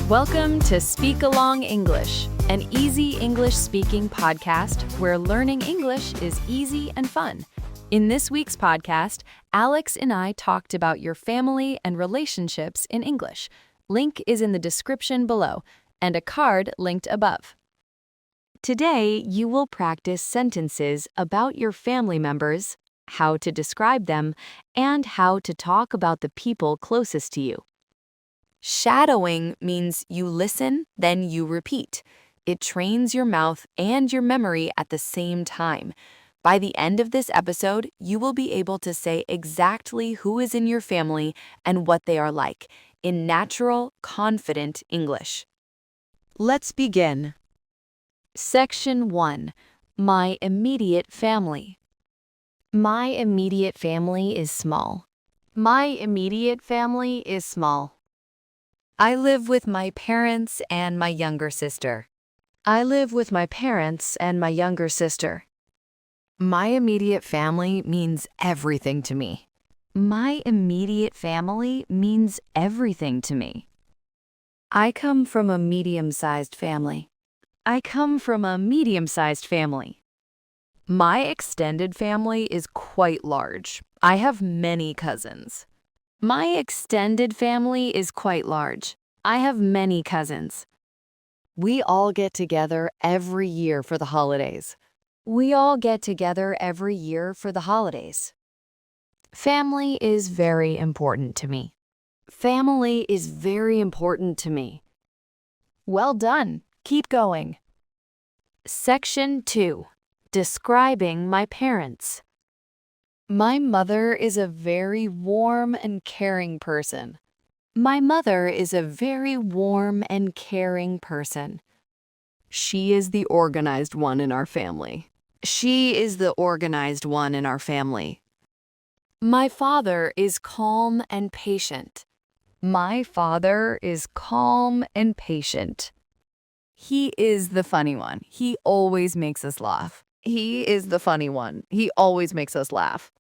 Welcome to SpeakAlong English, an easy English speaking podcast where learning English is easy and fun. In this week's podcast, Alex and I talked about your family and relationships in English. Link is in the description below, and a card linked above. Today, you will practice sentences about your family members, how to describe them, and how to talk about the people closest to you. Shadowing means you listen, then you repeat. It trains your mouth and your memory at the same time. By the end of this episode, you will be able to say exactly who is in your family and what they are like in natural, confident English. Let's begin. Section 1. My immediate family. My immediate family is small. My immediate family is small. I live with my parents and my younger sister. I live with my parents and my younger sister. My immediate family means everything to me. My immediate family means everything to me. I come from a medium-sized family. I come from a medium-sized family. My extended family is quite large. I have many cousins. My extended family is quite large. I have many cousins. We all get together every year for the holidays. We all get together every year for the holidays. Family is very important to me. Family is very important to me. Well done. Keep going. Section 2. Describing my parents. My mother is a very warm and caring person. My mother is a very warm and caring person. She is the organized one in our family. She is the organized one in our family. My father is calm and patient. My father is calm and patient. He is the funny one. He always makes us laugh. He is the funny one. He always makes us laugh.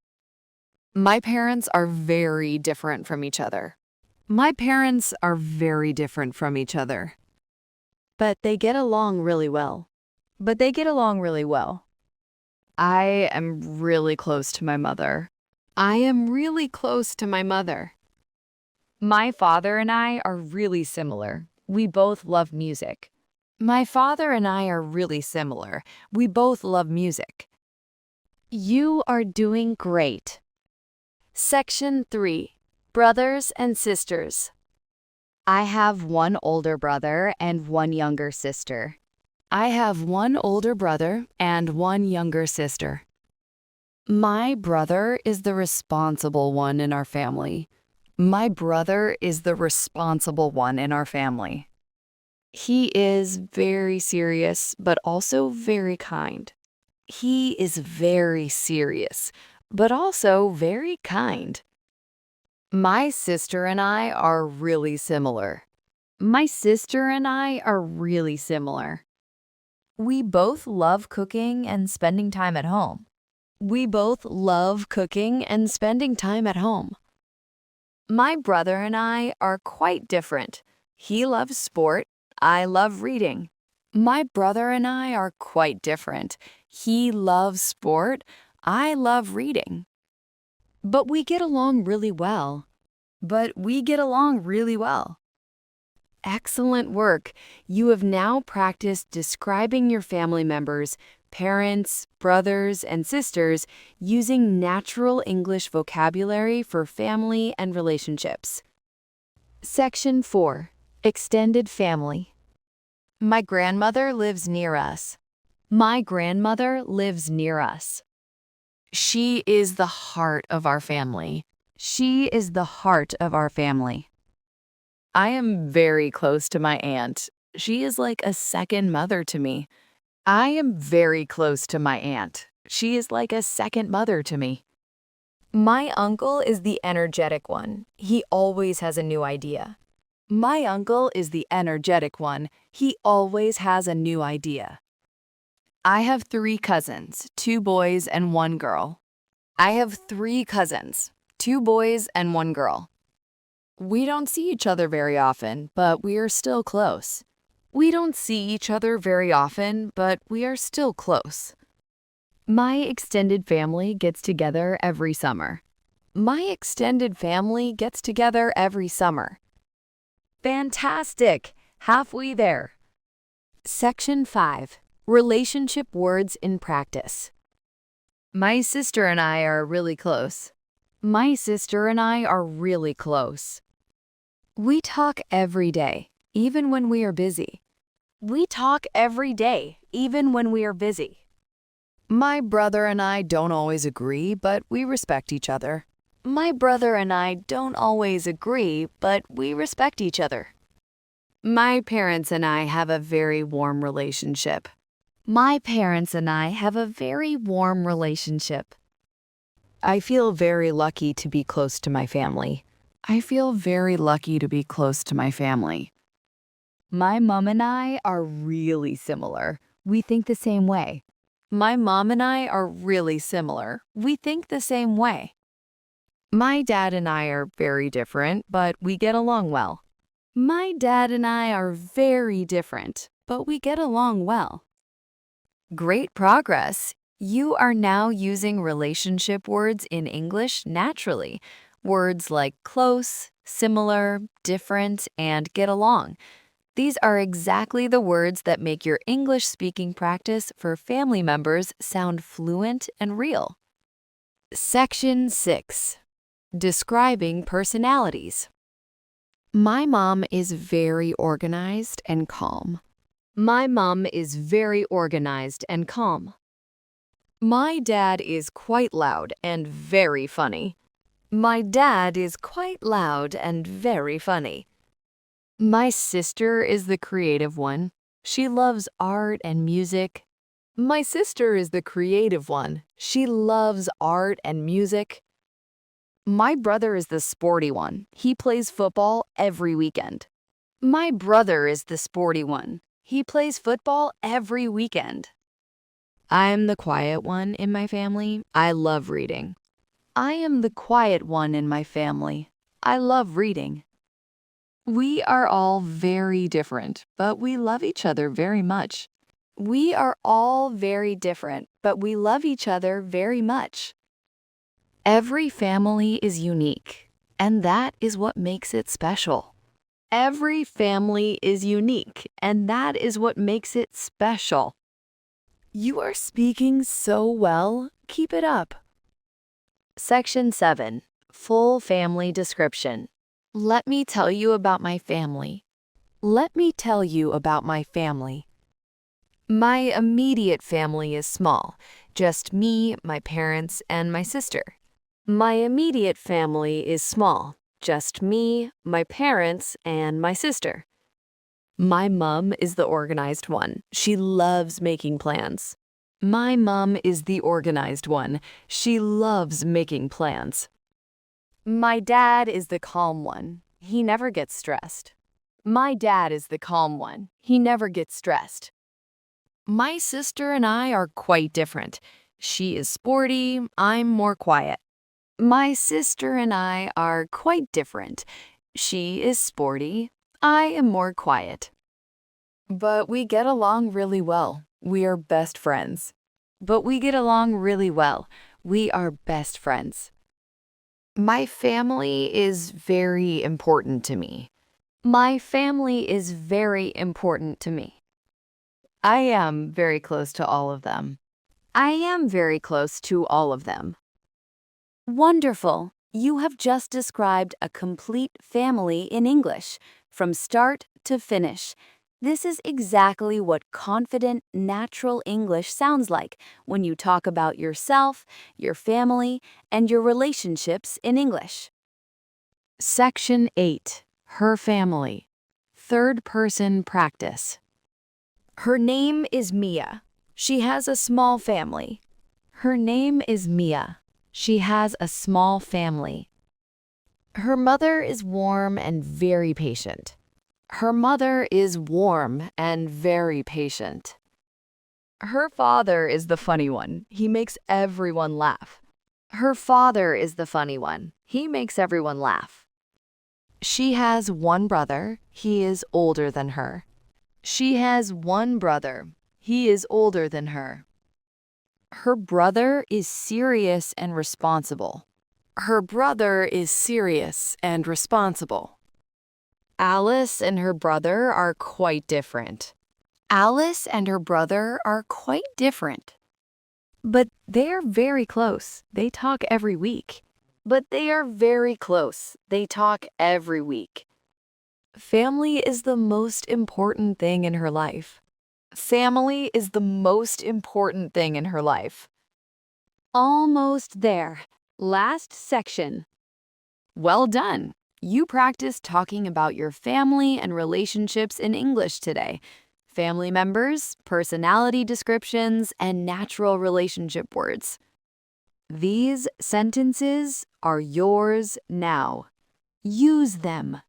My parents are very different from each other. My parents are very different from each other. But they get along really well. But they get along really well. I am really close to my mother. I am really close to my mother. My father and I are really similar. We both love music. My father and I are really similar. We both love music. You are doing great. Section 3. Brothers and sisters. I have one older brother and one younger sister. I have one older brother and one younger sister. My brother is the responsible one in our family. My brother is the responsible one in our family. He is very serious, but also very kind. He is very serious, but also very kind. My sister and I are really similar. My sister and I are really similar. We both love cooking and spending time at home. We both love cooking and spending time at home. My brother and I are quite different. He loves sport. I love reading. My brother and I are quite different. He loves sport. I love reading. But we get along really well. Excellent work. You have now practiced describing your family members, parents, brothers, and sisters using natural English vocabulary for family and relationships. Section 4. Extended family. My grandmother lives near us. My grandmother lives near us. She is the heart of our family. She is the heart of our family. I am very close to my aunt. She is like a second mother to me. I am very close to my aunt. She is like a second mother to me. My uncle is the energetic one. He always has a new idea. My uncle is the energetic one. He always has a new idea. I have 3 cousins, 2 boys and 1 girl. I have 3 cousins, 2 boys and 1 girl. We don't see each other very often, but we are still close. We don't see each other very often, but we are still close. My extended family gets together every summer. My extended family gets together every summer. Fantastic! Halfway there. Section 5. Relationship words in practice. My sister and I are really close. My sister and I are really close. We talk every day, even when we are busy. We talk every day, even when we are busy. My brother and I don't always agree, but we respect each other. My brother and I don't always agree, but we respect each other. My parents and I have a very warm relationship. My parents and I have a very warm relationship. I feel very lucky to be close to my family. I feel very lucky to be close to my family. My mom and I are really similar. We think the same way. My mom and I are really similar. We think the same way. My dad and I are very different, but we get along well. My dad and I are very different, but we get along well. Great progress! You are now using relationship words in English naturally. Words like close, similar, different, and get along. These are exactly the words that make your English speaking practice for family members sound fluent and real. Section 6. Describing personalities. My mom is very organized and calm. My mom is very organized and calm. My dad is quite loud and very funny. My dad is quite loud and very funny. My sister is the creative one. She loves art and music. My sister is the creative one. She loves art and music. My brother is the sporty one. He plays football every weekend. My brother is the sporty one. He plays football every weekend. I am the quiet one in my family. I love reading. I am the quiet one in my family. I love reading. We are all very different, but we love each other very much. We are all very different, but we love each other very much. Every family is unique, and that is what makes it special. Every family is unique, and that is what makes it special. You are speaking so well. Keep it up. Section 7. Full family description. Let me tell you about my family. Let me tell you about my family. My immediate family is small, just me, my parents, and my sister. My immediate family is small, just me, my parents, and my sister. My mom is the organized one. She loves making plans. My mom is the organized one. She loves making plans. My dad is the calm one. He never gets stressed. My dad is the calm one. He never gets stressed. My sister and I are quite different. She is sporty. I'm more quiet. My sister and I are quite different. She is sporty. I am more quiet. But we get along really well. We are best friends. But we get along really well. We are best friends. My family is very important to me. My family is very important to me. I am very close to all of them. I am very close to all of them. Wonderful! You have just described a complete family in English, from start to finish. This is exactly what confident, natural English sounds like when you talk about yourself, your family, and your relationships in English. Section 8. Her family. Third person practice. Her name is Mia. She has a small family. Her name is Mia. She has a small family. Her mother is warm and very patient. Her mother is warm and very patient. Her father is the funny one. He makes everyone laugh. Her father is the funny one. He makes everyone laugh. She has one brother. He is older than her. She has one brother. He is older than her. Her brother is serious and responsible. Her brother is serious and responsible. Alice and her brother are quite different. Alice and her brother are quite different. But they are very close. They talk every week. But they are very close. They talk every week. Family is the most important thing in her life. Family is the most important thing in her life. Almost there. Last section. Well done. You practiced talking about your family and relationships in English today. Family members, personality descriptions, and natural relationship words. These sentences are yours now. Use them.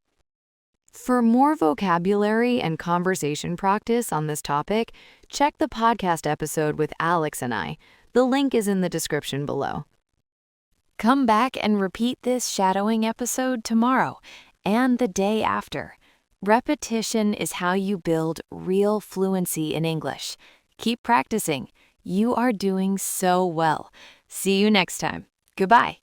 For more vocabulary and conversation practice on this topic, check the podcast episode with Alex and I. The link is in the description below. Come back and repeat this shadowing episode tomorrow and the day after. Repetition is how you build real fluency in English. Keep practicing. You are doing so well. See you next time. Goodbye.